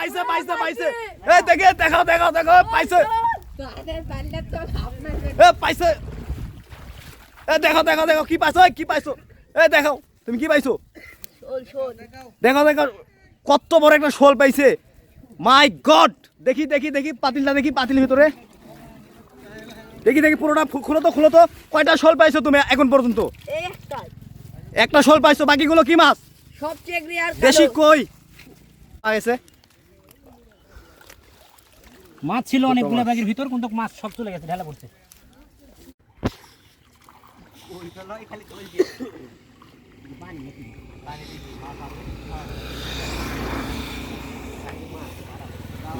পাইছে পাইছে পাইছে এই দেখে দেখাও দেখাও দেখো পাইছে এ পাইছে এ দেখো দেখো দেখো কি পাইছো কি পাইছো এ দেখাও তুমি কি পাইছো দেখো দেখো কত বড় একটা শোল পাইছে মাই গড দেখি দেখি দেখি পাতিলটা দেখি পাতিলের ভিতরে দেখি দেখি পুরোটা খুলো তো কয়টা শোল পাইছো তুমি এখন পর্যন্ত একটা শোল পাইছো বাকিগুলো কি মাছ সব চেংড়ি আর দেশি কই আছে মাছ ছিল অনেকগুলো ব্যাগের ভিতর কিন্তু মাছ সব চলে গেছে ঢালা পড়ছে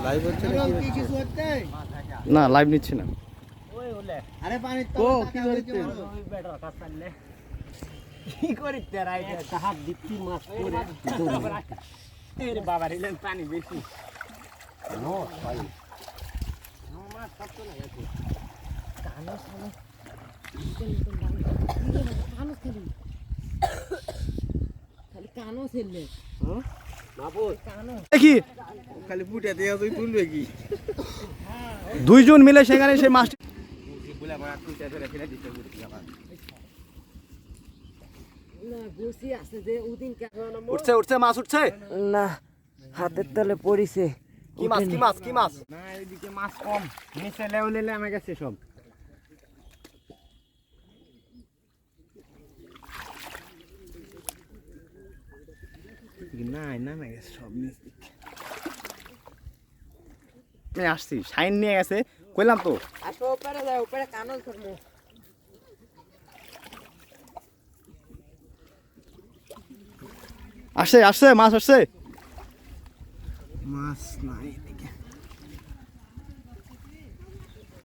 লাইভ হচ্ছে নাকি কিছু হচ্ছে না লাইভ নিচ্ছি না ওই ওলে আরে পানি তো কি করতে ওই বেটা কাজ করলে কি করিতে রাইতে হাত দিতি মাছ পড়ে এর বাবা রিলেন পানি বেশি নো ভাই নো মাছ সব চলে গেছে কানো সালে কানো খালি খালি কানো ছেলে না বল কানো দেখি খালি পুটে দিয়ে তুই তুলবে কি দুইজন মিলে সেখানে সেই মাছ বুলা মারা পুটে ধরে ফেলে দিতে বুঝি আমার না বসি আছে যে ওদিন কেন উঠছে উঠছে মাছ উঠছে না হাতের তলে পড়িছে কি মাছ কি মাছ কি মাছ না এদিকে মাছ কম নিচে লেউলেলে আমে গেছে সব না নামে গেছে সব নিচ আমি আসছি শাইন নিয়ে গেছে কইলাম তো আসো উপরে যাও উপরে কানল ধরমু আসছে আসছে মাছ আসছে মাছ নাই এদিকে